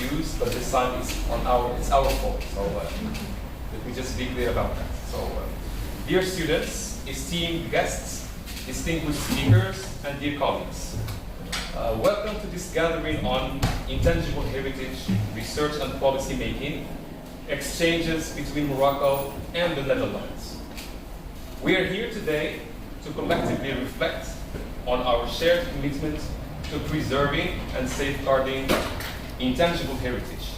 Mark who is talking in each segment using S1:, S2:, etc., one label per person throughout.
S1: excuse, but this time it's our fault. So let me just be clear about that. So, dear students, esteemed guests, distinguished speakers, and dear colleagues, welcome to this gathering on intangible heritage, research and policy making, exchanges between Morocco and the Netherlands. We are here today to collectively reflect on our shared commitment to preserving and safeguarding intangible heritage,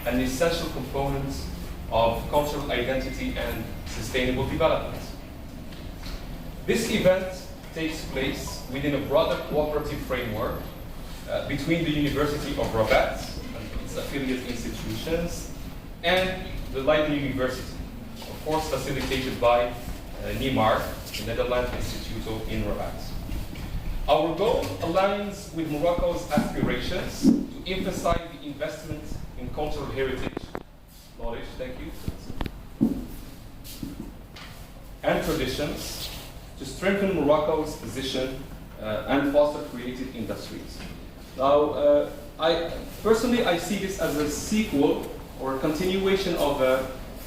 S1: an essential component of cultural identity and sustainable development. This event takes place within a broader cooperative framework between the University of Rabat and its affiliate institutions and the Leiden University, of course facilitated by NIMAR, the Netherlands Institute in Rabat. Our goal aligns with Morocco's aspirations to emphasize the investment in cultural heritage, knowledge, thank you, and traditions to strengthen Morocco's position and foster creative industries. Now, I see this as a sequel or a continuation of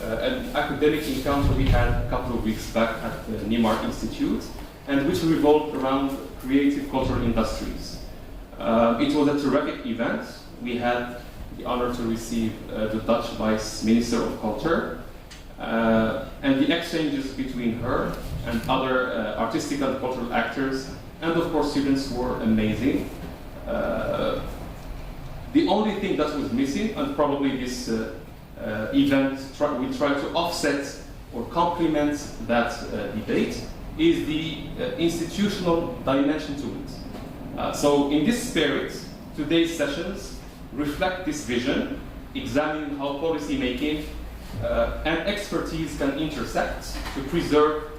S1: an academic encounter we had a couple of weeks back at the NIMAR Institute, and which revolved around creative cultural industries. It was a terrific event. We had the honor to receive the Dutch Vice Minister of Culture, and the exchanges between her and other artistic and cultural actors, and of course students, were amazing. The only thing that was missing, and probably this event will try to offset or complement that debate, is the institutional dimension to it. So in this spirit, today's sessions reflect this vision, examining how policy making and expertise can intersect to preserve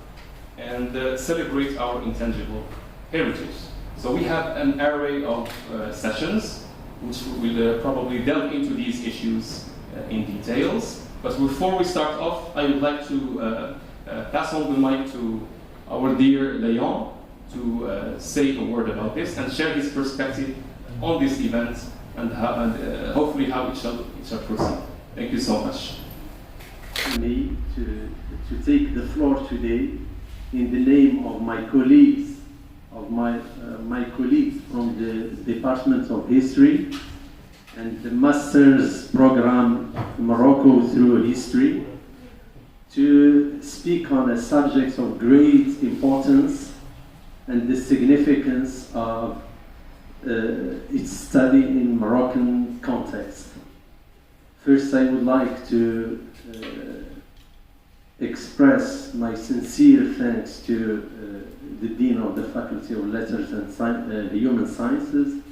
S1: and celebrate our intangible heritage. So we have an array of sessions which will probably delve into these issues in details. But before we start off, I would like to pass on the mic to our dear Leon to say a word about this and share his perspective on this event and hopefully how it shall proceed. Thank you so much.
S2: Me to take the floor today in the name of my colleagues, my colleagues from the Department of History and the Master's Program Morocco Through History, to speak on a subject of great importance and the significance of its study in Moroccan context. First, I would like to express my sincere thanks to the Dean of the Faculty of Letters and Human Sciences,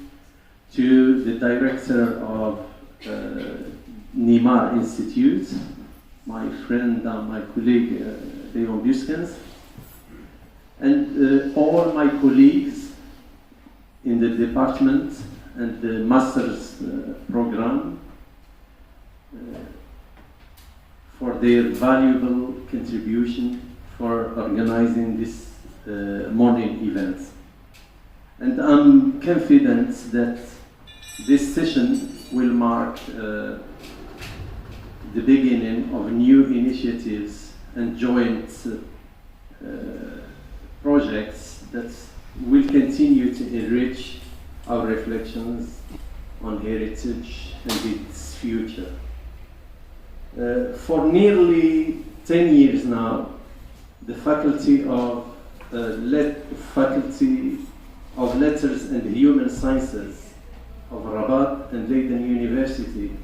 S2: to the Director of NIMAR Institute, my friend and my colleague Leon Buskens, and all my colleagues in the department and the master's program for their valuable contribution for organizing this morning event. And I'm confident that this session will mark the beginning of new initiatives and joint projects that will continue to enrich our reflections on heritage and its future. For nearly 10 years now, the Faculty of Letters and Human Sciences of Rabat and Leiden University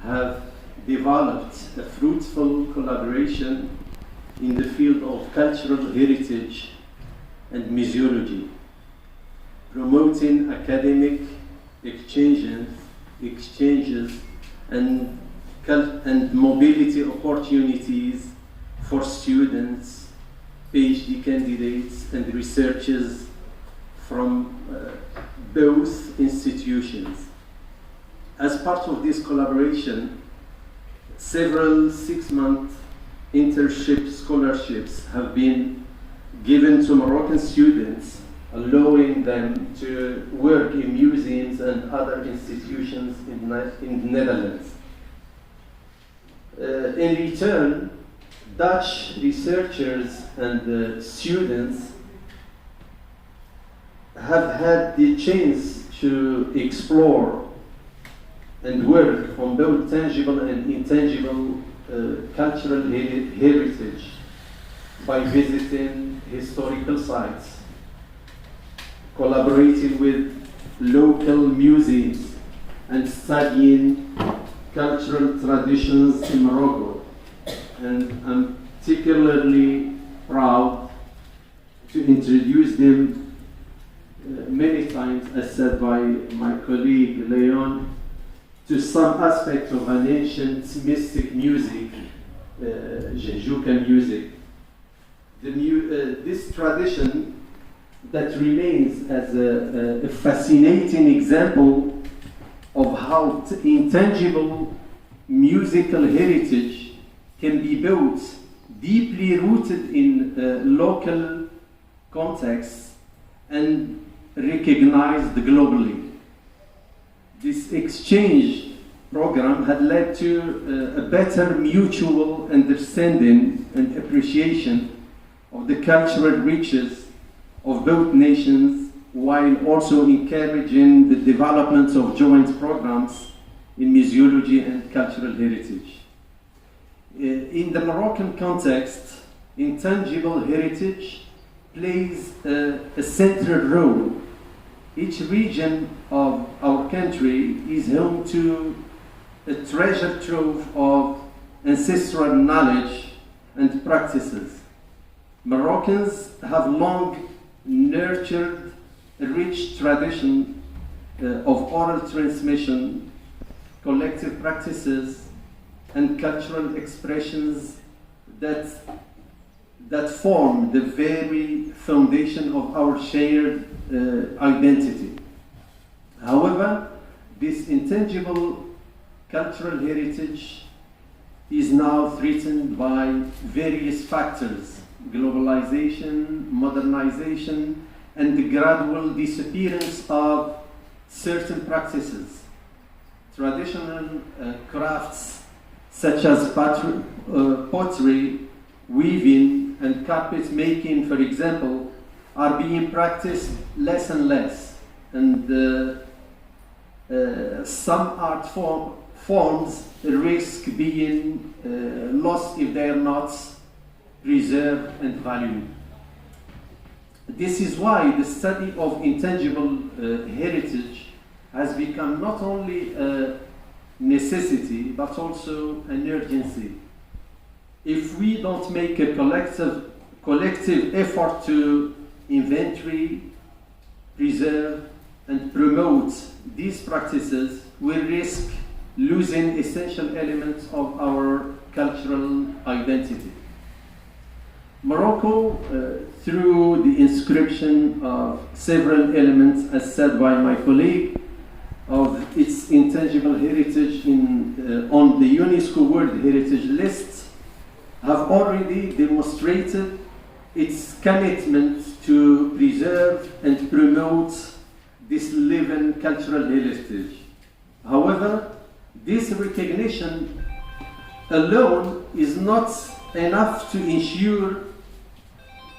S2: have developed a fruitful collaboration in the field of cultural heritage and museology, promoting academic exchanges and mobility opportunities for students, PhD candidates, and researchers from both institutions. As part of this collaboration, several 6-month internship scholarships have been given to Moroccan students allowing them to work in museums and other institutions in the Netherlands. In return, Dutch researchers and students have had the chance to explore and work on both tangible and intangible cultural heritage by visiting historical sites, collaborating with local museums, and studying cultural traditions in Morocco. And I'm particularly proud to introduce them many times, as said by my colleague Leon, to some aspect of an ancient mystic music, Jejuka music. This tradition that remains as a fascinating example of how intangible musical heritage can be both deeply rooted in local contexts and recognized globally. This exchange program had led to a better mutual understanding and appreciation of the cultural riches of both nations, while also encouraging the development of joint programs in museology and cultural heritage. In the Moroccan context, intangible heritage plays a central role. Each region of our country is home to a treasure trove of ancestral knowledge and practices. Moroccans have long nurtured a rich tradition of oral transmission, collective practices, and cultural expressions that form the very foundation of our shared identity. However, this intangible cultural heritage is now threatened by various factors: globalization, modernization, and the gradual disappearance of certain practices. Traditional crafts such as pottery, weaving, and carpet making, for example, are being practiced less and less. And some art forms risk being lost if they are not preserved and valued. This is why the study of intangible heritage has become not only a necessity but also an urgency. If we don't make a collective effort to inventory, preserve, and promote these practices, we risk losing essential elements of our cultural identity. Morocco, through the inscription of several elements, as said by my colleague, of its intangible heritage on the UNESCO World Heritage List, have already demonstrated its commitment to preserve and promote this living cultural heritage. However, this recognition alone is not enough to ensure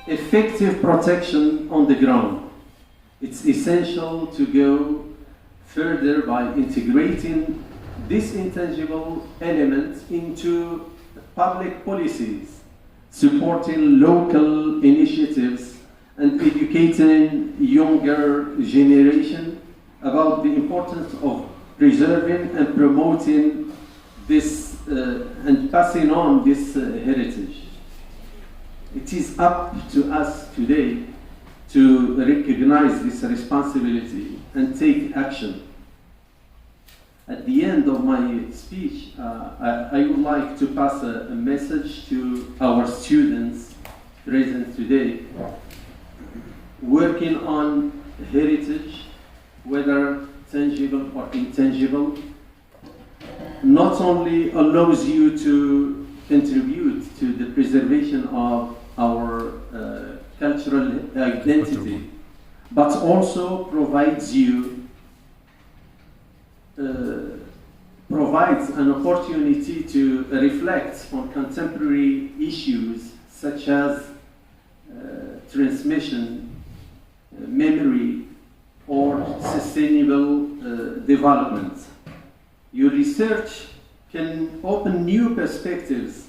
S2: effective protection on the ground. It's essential to go further by integrating this intangible element into public policies, supporting local initiatives, and educating younger generation about the importance of preserving and promoting this and passing on this heritage. It is up to us today to recognize this responsibility and take action. At the end of my speech, I would like to pass a message to our students present today. Working on heritage, whether tangible or intangible, not only allows you to contribute to the preservation of our cultural identity, but also provides an opportunity to reflect on contemporary issues such as transmission, memory, or sustainable development. Your research can open new perspectives,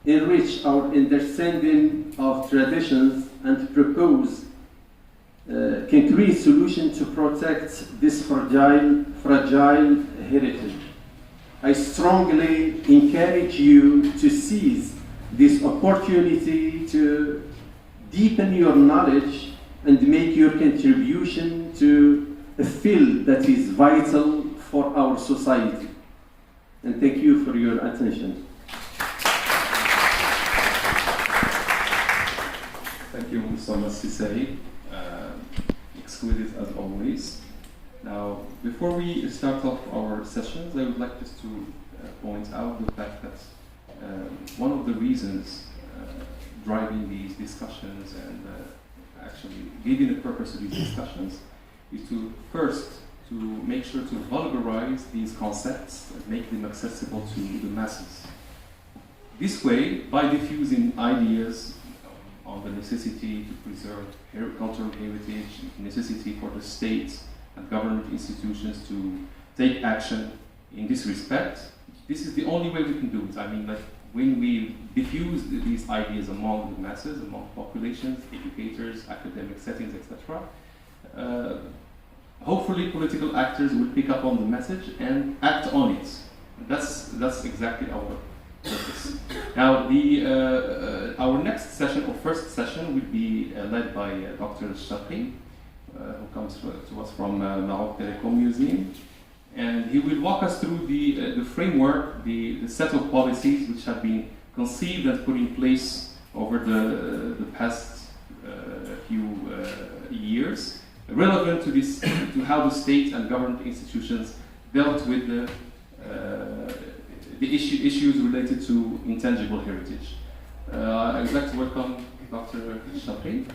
S2: enrich our understanding of traditions, and propose concrete solutions to protect this fragile heritage. I strongly encourage you to seize this opportunity to deepen your knowledge and make your contribution to a field that is vital for our society. And thank you for your attention.
S3: Thank you so much, Sisei. Exquisite as always. Now, before we start off our sessions, I would like just to point out the fact that one of the reasons driving these discussions and actually giving a purpose to these discussions is to first to make sure to vulgarize these concepts and make them accessible to the masses. This way, by diffusing ideas on the necessity to preserve cultural heritage, necessity for the state and government institutions to take action in this respect, this is the only way we can do it. I mean, like when we diffuse these ideas among the masses, among populations, educators, academic settings, etc., hopefully political actors will pick up on the message and act on it. That's exactly our purpose. Now, our next session, or first session, will be led by Dr. Shafri, who comes to us from Morocco Telecom Museum, and he will walk us through the framework, the set of policies which have been conceived and put in place over the past few years, relevant to this, to how the state and government institutions dealt with the issues related to intangible heritage. I would like to welcome Dr. Shafri.